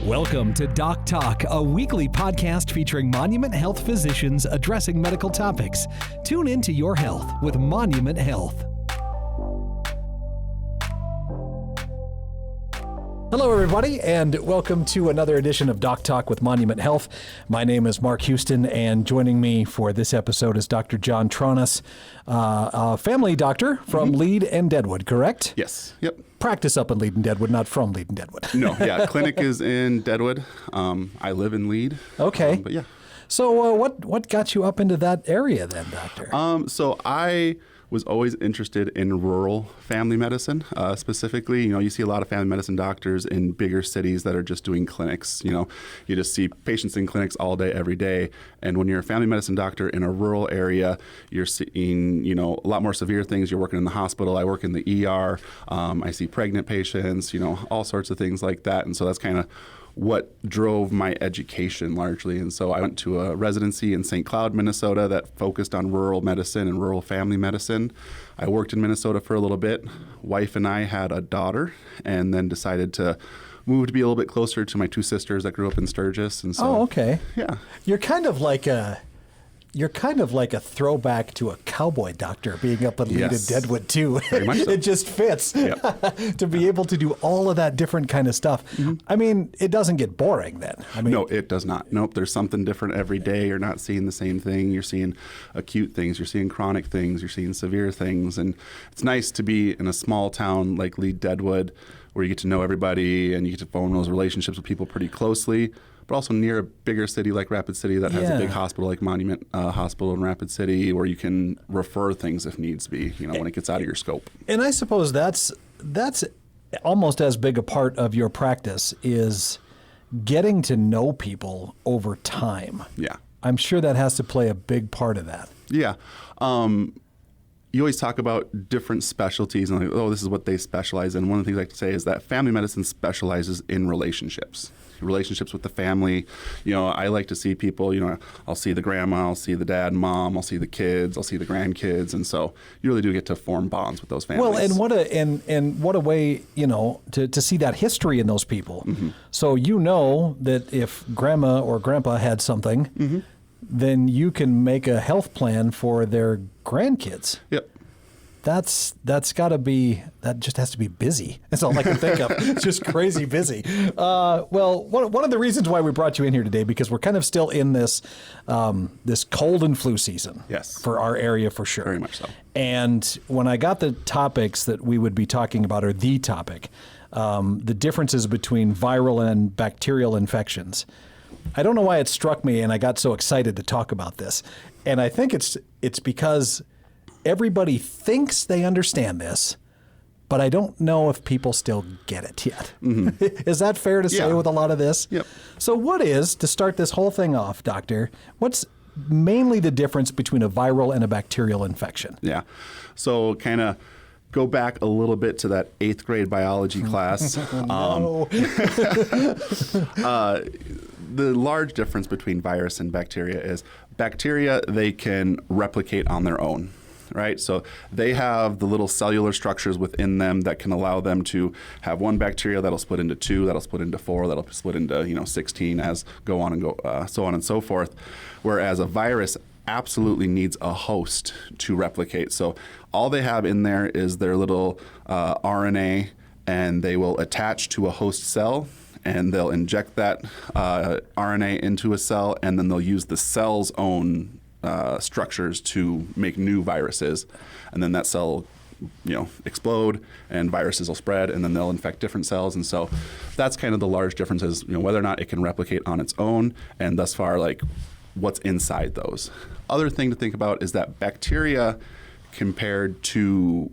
Welcome to Doc Talk, a weekly podcast featuring Monument Health physicians addressing medical topics. Tune into your health with Monument Health. Hello, everybody, and welcome to another edition of Doc Talk with Monument Health. My name is Mark Houston, and joining me for this episode is Dr. John Tronnes, a family doctor from Lead and Deadwood, correct? Yes. Yep. Practice up in Lead and Deadwood, not from Lead and Deadwood. No, yeah. Clinic is in Deadwood. I live in Lead. Okay. But yeah. So what got you up into that area then, doctor? So I was always interested in rural family medicine. Specifically, you see a lot of family medicine doctors in bigger cities that are just doing clinics. You just see patients in clinics all day, every day. And when you're a family medicine doctor in a rural area, you're seeing, a lot more severe things. You're working in the hospital. I work in the ER. I see pregnant patients, all sorts of things like that. And so that's kind of what drove my education largely. And so I went to a residency in St. Cloud, Minnesota that focused on rural medicine and rural family medicine. I worked in Minnesota for a little bit. Wife and I had a daughter and then decided to move to be a little bit closer to my two sisters that grew up in Sturgis. And so, okay. Yeah. You're kind of like a throwback to a cowboy doctor being up in Lead and Deadwood too. Very much so. It just fits to be able to do all of that different kind of stuff. Mm-hmm. I mean, it doesn't get boring then. No, it does not. Nope. There's something different every day. You're not seeing the same thing. You're seeing acute things. You're seeing chronic things. You're seeing severe things. And it's nice to be in a small town like Lead Deadwood where you get to know everybody and you get to form those relationships with people pretty closely, but also near a bigger city like Rapid City that has a big hospital like Monument Hospital in Rapid City where you can refer things if needs be, when it gets out of your scope. And I suppose that's almost as big a part of your practice is getting to know people over time. Yeah. I'm sure that has to play a big part of that. Yeah. You always talk about different specialties and this is what they specialize in. One of the things I like to say is that family medicine specializes in relationships with the family. I like to see people, I'll see the grandma, I'll see the dad and mom, I'll see the kids, I'll see the grandkids. And so you really do get to form bonds with those families. Well, and what a way, to see that history in those people. Mm-hmm. So that if grandma or grandpa had something, then you can make a health plan for their grandkids. Yep. That just has to be busy. That's all I can think of. It's just crazy busy. Well, one of the reasons why we brought you in here today, because we're kind of still in this cold and flu season. Yes. For our area for sure. Very much so. And when I got the topics that we would be talking about, or the topic, the differences between viral and bacterial infections, I don't know why it struck me and I got so excited to talk about this. And I think it's because everybody thinks they understand this, but I don't know if people still get it yet. Mm-hmm. Is that fair to say with a lot of this? Yep. So to start this whole thing off, doctor, what's mainly the difference between a viral and a bacterial infection? Yeah. So kind of go back a little bit to that 8th grade biology class. No. The large difference between virus and bacteria is bacteria, they can replicate on their own. Right? So they have the little cellular structures within them that can allow them to have one bacteria that'll split into 2, that'll split into 4, that'll split into 16 as so on and so forth. Whereas a virus absolutely needs a host to replicate. So all they have in there is their little RNA, and they will attach to a host cell, and they'll inject that RNA into a cell, and then they'll use the cell's own structures to make new viruses, and then that cell explode and viruses will spread and then they'll infect different cells. And so that's kind of the large difference is whether or not it can replicate on its own, and thus far what's inside those. Other thing to think about is that bacteria compared to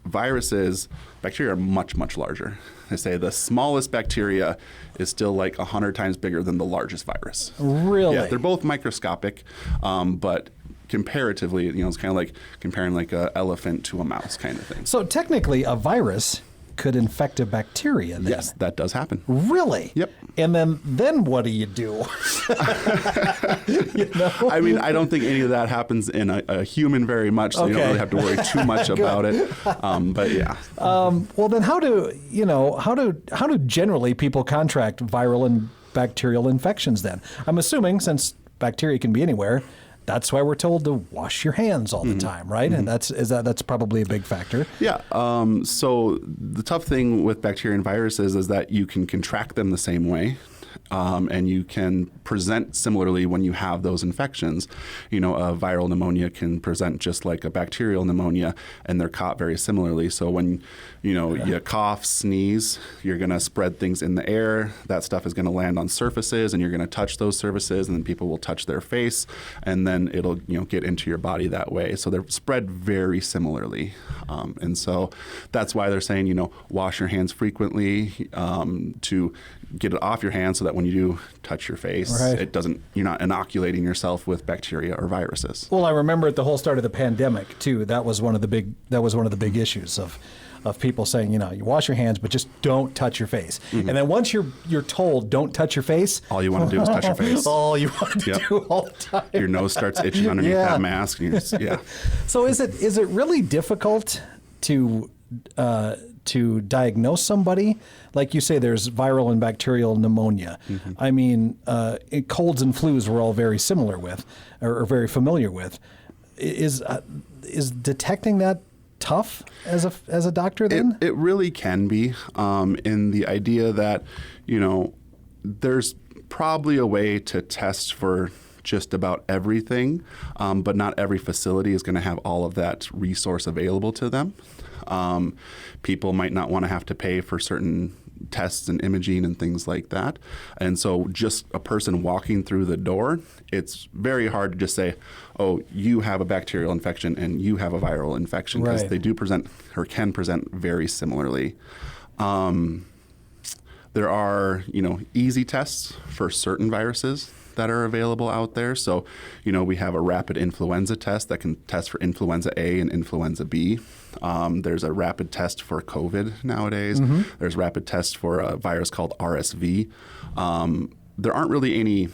viruses, bacteria are much, much larger. They say the smallest bacteria is still 100 times bigger than the largest virus. Really? Yeah, they're both microscopic, but comparatively, it's kind of like comparing an elephant to a mouse kind of thing. So technically a virus could infect a bacteria then. Yes, that does happen. Really? Yep. And then what do you do? You know? I mean, I don't think any of that happens in a human very much, so you don't really have to worry too much about it. But yeah. Well, then how do generally people contract viral and bacterial infections then? I'm assuming since bacteria can be anywhere, that's why we're told to wash your hands all the time, right? And that's probably a big factor. Yeah. So the tough thing with bacteria and viruses is that you can contract them the same way. And you can present similarly when you have those infections. You know, a viral pneumonia can present just like a bacterial pneumonia, and they're caught very similarly. So when, you cough, sneeze, you're going to spread things in the air. That stuff is going to land on surfaces, and you're going to touch those surfaces, and then people will touch their face, and then it'll, get into your body that way. So they're spread very similarly. And so that's why they're saying, wash your hands frequently to get it off your hands so that when you do touch your face, you're not inoculating yourself with bacteria or viruses. Well, I remember at the whole start of the pandemic too, that was one of the big issues of people saying, you wash your hands, but just don't touch your face. And then once you're told don't touch your face, all you want to do is touch your face. All you want to do all the time. Your nose starts itching underneath that mask. And So is it really difficult to diagnose somebody? Like you say, there's viral and bacterial pneumonia. I mean, colds and flus we're all very similar with, or very familiar with. Is detecting that tough as a doctor then? It really can be, in the idea that, there's probably a way to test for just about everything, but not every facility is going to have all of that resource available to them. People might not want to have to pay for certain tests and imaging and things like that. And so just a person walking through the door, it's very hard to just say, oh, you have a bacterial infection and you have a viral infection, because they do present or can present very similarly. There are, easy tests for certain viruses that are available out there. So, we have a rapid influenza test that can test for influenza A and influenza B. There's a rapid test for COVID nowadays. There's rapid tests for a virus called RSV. There aren't really any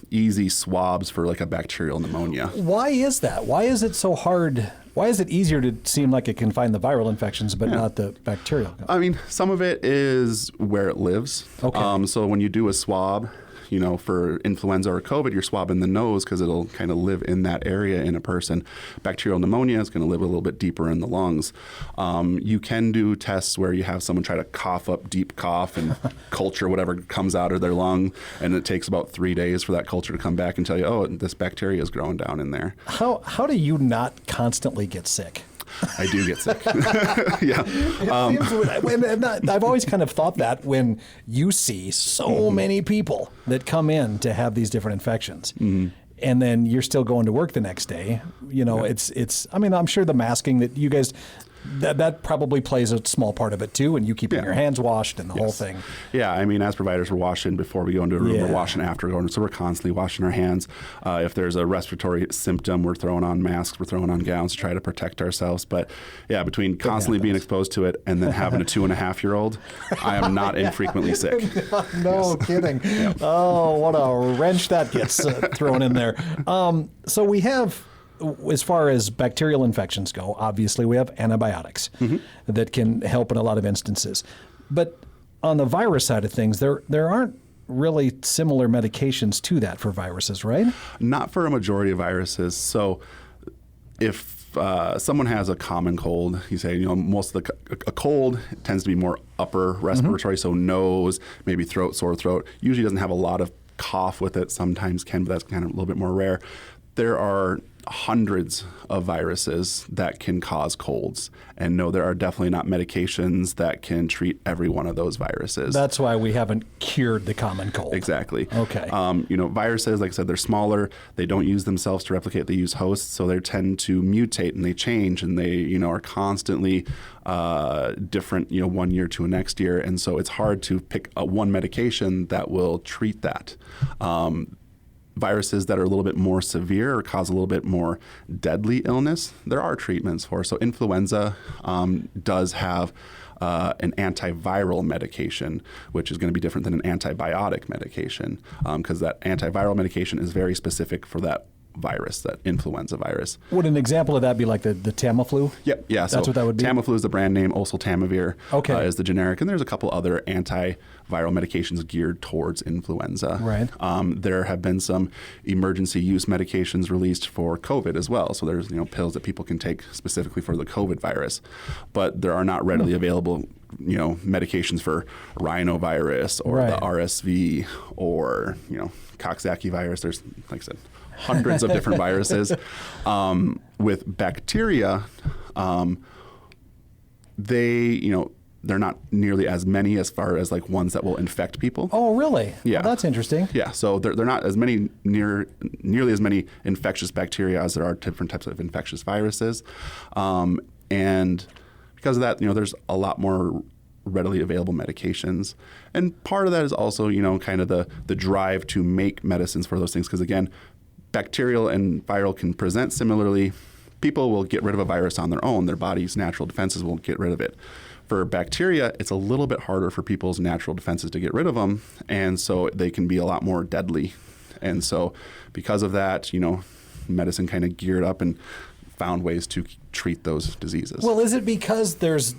easy swabs for like a bacterial pneumonia. Why is that? Why is it so hard? Why is it easier to seem like it can find the viral infections but not the bacterial? I mean, some of it is where it lives. Okay. So when you do a swab, for influenza or COVID, you're swabbing the nose because it'll kind of live in that area in a person. Bacterial pneumonia is going to live a little bit deeper in the lungs. You can do tests where you have someone try to cough up deep cough and culture whatever comes out of their lung, and it takes about 3 days for that culture to come back and tell you, oh, this bacteria is growing down in there. How do you not constantly get sick? I do get sick. I've always kind of thought that when you see so many people that come in to have these different infections, and then you're still going to work the next day, it's. I mean, I'm sure the masking that you guys. That probably plays a small part of it too, and you keeping your hands washed and the whole thing. Yeah, I mean, as providers, we're washing before we go into a room, we're washing after going, so we're constantly washing our hands. If there's a respiratory symptom, we're throwing on masks, we're throwing on gowns to try to protect ourselves. But yeah, between constantly being exposed to it and then having a 2.5-year-old, I am not infrequently sick. No kidding. Yep. Oh, what a wrench that gets thrown in there. So we have. As far as bacterial infections go, obviously we have antibiotics that can help in a lot of instances. But on the virus side of things, there aren't really similar medications to that for viruses, right? Not for a majority of viruses. So if someone has a common cold, you say, most of a cold tends to be more upper respiratory, so nose, maybe throat, sore throat. Usually doesn't have a lot of cough with it. Sometimes can, but that's kind of a little bit more rare. There are hundreds of viruses that can cause colds. And no, there are definitely not medications that can treat every one of those viruses. That's why we haven't cured the common cold. Exactly. Okay. Viruses, like I said, they're smaller. They don't use themselves to replicate. They use hosts. So they tend to mutate and they change and they, are constantly different, 1 year to a next year. And so it's hard to pick one medication that will treat that. Viruses that are a little bit more severe or cause a little bit more deadly illness, there are treatments for. So influenza does have an antiviral medication, which is going to be different than an antibiotic medication, because that antiviral medication is very specific for that virus, that influenza virus. Would an example of that be like the Tamiflu? Yep, yeah. That's what that would be? Tamiflu is the brand name, oseltamivir is the generic, and there's a couple other antiviral medications geared towards influenza. Right. There have been some emergency use medications released for COVID as well. So there's pills that people can take specifically for the COVID virus, but there are not readily available medications for rhinovirus or the RSV or Coxsackie virus. There's, like I said, hundreds of different viruses. With bacteria, they're not nearly as many as far as like ones that will infect people. Oh, really? Yeah. Well, that's interesting. Yeah, so they're not as many nearly as many infectious bacteria as there are different types of infectious viruses, and because of that, there's a lot more readily available medications, and part of that is also kind of the drive to make medicines for those things, because again, bacterial and viral can present similarly. People will get rid of a virus on their own. Their body's natural defenses will get rid of it. For bacteria, it's a little bit harder for people's natural defenses to get rid of them, and so they can be a lot more deadly. And so because of that, medicine kind of geared up and found ways to treat those diseases. Well, is it because there's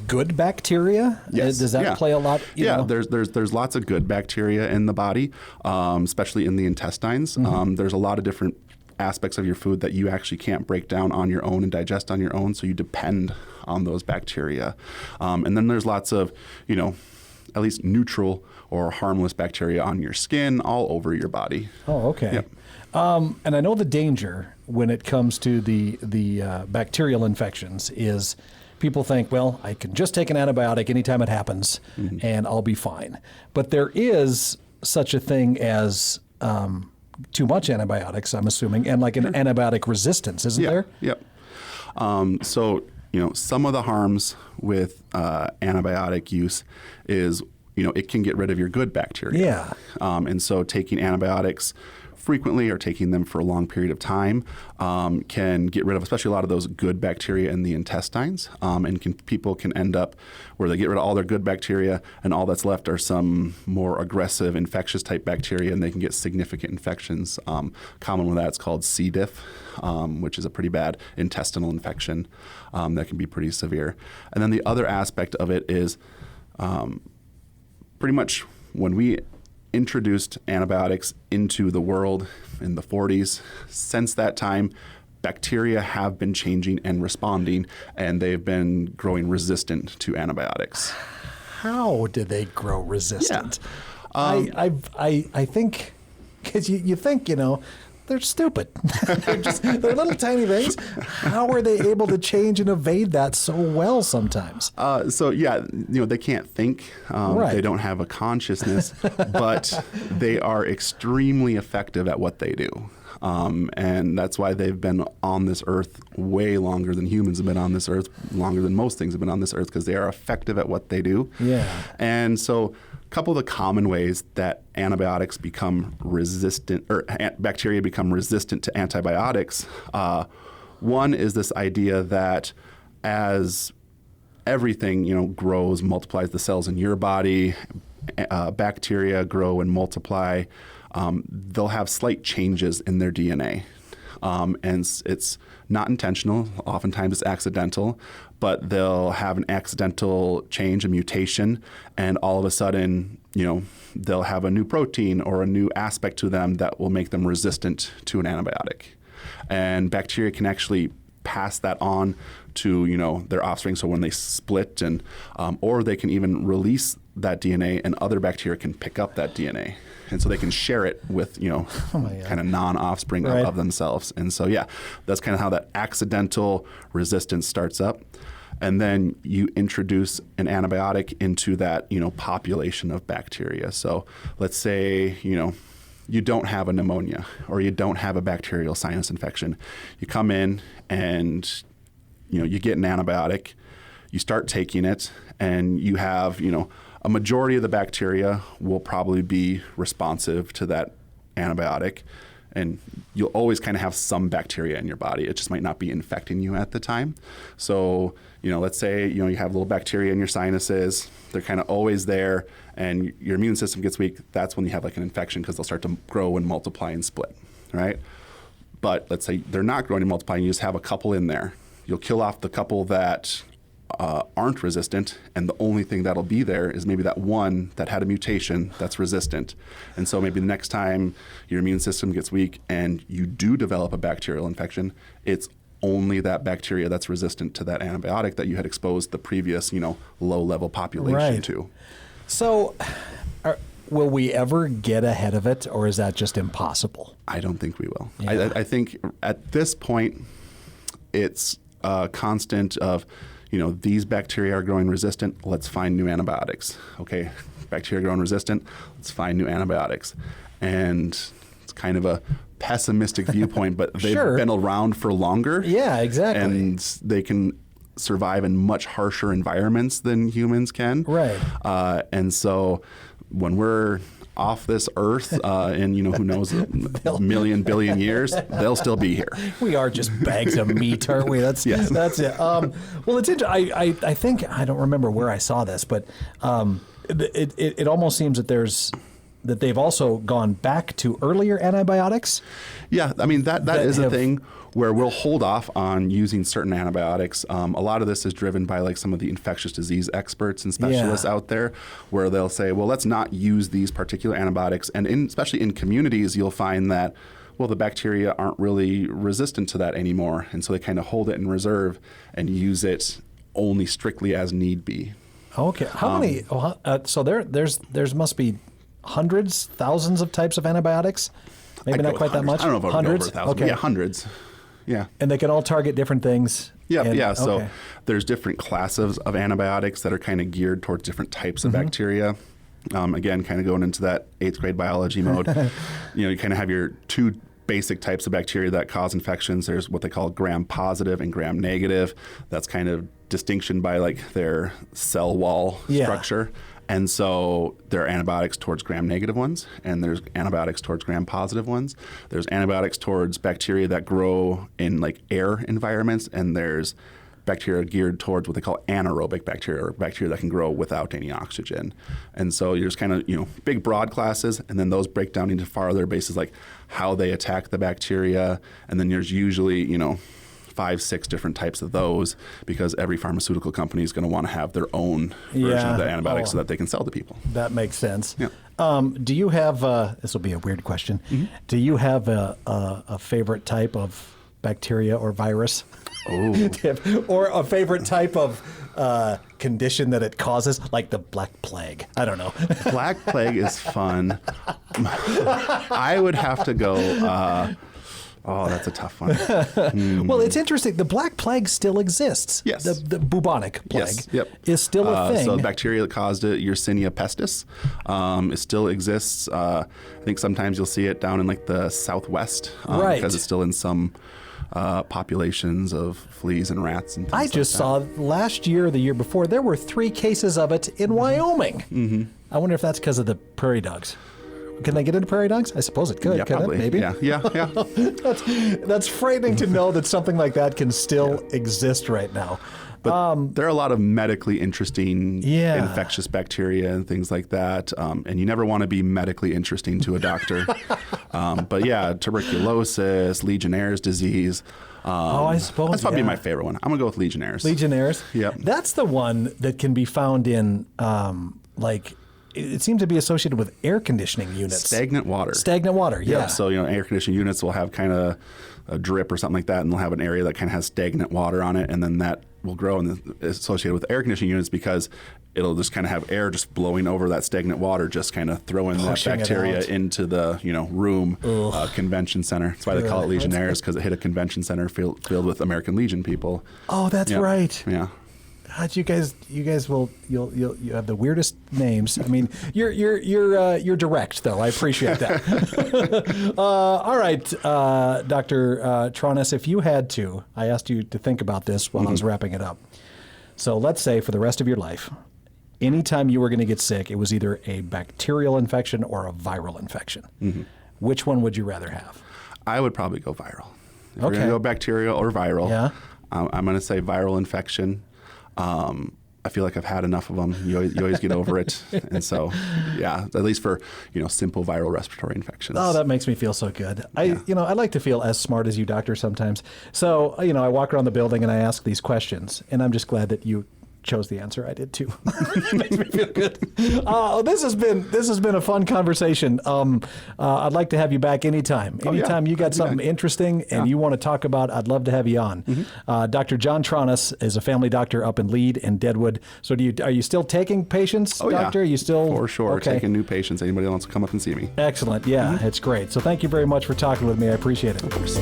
good bacteria? Yes. Does that play a lot? There's lots of good bacteria in the body, especially in the intestines. Mm-hmm. There's a lot of different aspects of your food that you actually can't break down on your own and digest on your own, so you depend on those bacteria. And then there's lots of, at least neutral or harmless bacteria on your skin, all over your body. Oh, okay. Yep. And I know the danger when it comes to the bacterial infections is people think, well, I can just take an antibiotic anytime it happens, and I'll be fine. But there is such a thing as too much antibiotics, I'm assuming, and like an antibiotic resistance, isn't there? Yep. So, some of the harms with antibiotic use is, it can get rid of your good bacteria. Yeah. And so taking antibiotics frequently or taking them for a long period of time can get rid of especially a lot of those good bacteria in the intestines, and people can end up where they get rid of all their good bacteria and all that's left are some more aggressive infectious type bacteria, and they can get significant infections. Common with that's called C. diff, which is a pretty bad intestinal infection that can be pretty severe. And then the other aspect of it is pretty much when we introduced antibiotics into the world in the 40s. Since that time, bacteria have been changing and responding, and they've been growing resistant to antibiotics. How did they grow resistant? Yeah. I think, because you think, they're stupid. they're little tiny things. How are they able to change and evade that so well sometimes? They can't think. Right. They don't have a consciousness, but they are extremely effective at what they do. And that's why they've been on this earth way longer than humans have been on this earth, longer than most things have been on this earth, because they are effective at what they do. Yeah. And so a couple of the common ways that antibiotics become resistant, or bacteria become resistant to antibiotics, one is this idea that as everything grows, multiplies, the cells in your body, bacteria grow and multiply, they'll have slight changes in their DNA. And it's not intentional. Oftentimes it's accidental, but they'll have an accidental change, a mutation, and all of a sudden, they'll have a new protein or a new aspect to them that will make them resistant to an antibiotic. And bacteria can actually pass that on to, their offspring. So when they split or they can even release that DNA and other bacteria can pick up that DNA. And so they can share it with, kind of non-offspring of themselves. And so, that's kind of how that accidental resistance starts up. And then you introduce an antibiotic into that, population of bacteria. So let's say, you don't have a pneumonia or you don't have a bacterial sinus infection. You come in and, you get an antibiotic, you start taking it, and you have, a majority of the bacteria will probably be responsive to that antibiotic. and you'll always kind of have some bacteria in your body. It just might not be infecting you at the time. So, let's say, you have little bacteria in your sinuses. They're kind of always there, and your immune system gets weak. That's when you have like an infection, because they'll start to grow and multiply and split, right? But let's say they're not growing and multiplying. You just have a couple in there. You'll kill off the couple that aren't resistant, and the only thing that'll be there is maybe that one that had a mutation that's resistant. And so maybe the next time your immune system gets weak and you do develop a bacterial infection, it's only that bacteria that's resistant to that antibiotic that you had exposed the previous, low-level population to. So will we ever get ahead of it, or is that just impossible? I don't think we will. Yeah. I think at this point, it's a constant of, these bacteria are growing resistant, let's find new antibiotics. Okay, bacteria growing resistant, let's find new antibiotics. And it's kind of a pessimistic viewpoint, but they've been around for longer. Yeah, exactly. And they can survive in much harsher environments than humans can. Right. And so when we're off this earth in, who knows, a million, billion years, they'll still be here. We are just bags of meat, aren't we? That's it. Well, it's interesting. I think, I don't remember where I saw this, but it almost seems that they've also gone back to earlier antibiotics. Yeah, I mean, that is a thing where we'll hold off on using certain antibiotics. A lot of this is driven by like some of the infectious disease experts and specialists out there, where they'll say, well, let's not use these particular antibiotics. And especially in communities, you'll find that, well, the bacteria aren't really resistant to that anymore. And so they kind of hold it in reserve and use it only strictly as need be. Okay. How many? So there's must be hundreds, thousands of types of antibiotics? Maybe not quite that much? I don't know if I would go over 1,000. Okay. Yeah, hundreds. Yeah. And they can all target different things? Yeah. So there's different classes of antibiotics that are kind of geared towards different types of bacteria. Again, kind of going into that 8th grade biology mode. You kind of have your two basic types of bacteria that cause infections. There's what they call gram-positive and gram-negative. That's kind of distinction by like their cell wall structure. And so there are antibiotics towards gram-negative ones, and there's antibiotics towards gram-positive ones. There's antibiotics towards bacteria that grow in like air environments, and there's bacteria geared towards what they call anaerobic bacteria, or bacteria that can grow without any oxygen. And so there's kind of, big broad classes, and then those break down into farther bases, like how they attack the bacteria. And then there's usually, 5-6 different types of those, because every pharmaceutical company is going to want to have their own version of the antibiotic so that they can sell to people. That makes sense. Yeah. Do you have, this will be a weird question, do you have a favorite type of bacteria or virus? Oh. Or a favorite type of condition that it causes, like the Black Plague? I don't know. Black Plague is fun. I would have to go... Oh, that's a tough one. Well, it's interesting. The Black Plague still exists. Yes. The bubonic plague is still a thing. So the bacteria that caused it, Yersinia pestis, it still exists. I think sometimes you'll see it down in like the Southwest because it's still in some populations of fleas and rats and things I just saw last year or the year before, there were 3 cases of it in Wyoming. I wonder if that's because of the prairie dogs. Can they get into prairie dogs? I suppose it could. Yeah, Can probably. It? Maybe. Yeah. That's frightening to know that something like that can still exist right now. But there are a lot of medically interesting infectious bacteria and things like that. And you never want to be medically interesting to a doctor. But yeah, tuberculosis, Legionnaire's disease. I suppose that's probably my favorite one. I'm going to go with Legionnaire's. Legionnaire's? Yep. That's the one that can be found in it seems to be associated with air conditioning units. Stagnant water. Stagnant water, yeah. So, air conditioning units will have kind of a drip or something like that, and they'll have an area that kind of has stagnant water on it, and then that will grow and is associated with air conditioning units because it'll just kind of have air just blowing over that stagnant water, just kind of throwing that bacteria into the room convention center. That's why they call it Legionnaires, because it hit a convention center filled with American Legion people. Oh, that's right. Yeah. God, you guys you have the weirdest names. I mean, you're direct though. I appreciate that. All right, Dr. Tronnes, if you had to, I asked you to think about this while I was wrapping it up. So let's say for the rest of your life, anytime you were going to get sick, it was either a bacterial infection or a viral infection. Which one would you rather have? I would probably go viral. If we're Okay. going to go bacterial or viral, Yeah. I'm going to say viral infection. I feel like I've had enough of them. You always get over it. And so, yeah, at least for, simple viral respiratory infections. Oh, that makes me feel so good. I like to feel as smart as you doctors sometimes. So, I walk around the building and I ask these questions, and I'm just glad that you chose the answer I did too. It makes me feel good. This has been a fun conversation. I'd like to have you back anytime. Anytime you got something interesting and you want to talk about, I'd love to have you on. Dr. John Tronnes is a family doctor up in Lead and Deadwood. So are you still taking patients, doctor? Are you still for sure okay. taking new patients? Anybody wants to come up and see me? Excellent. Yeah, it's great. So thank you very much for talking with me. I appreciate it. Of course.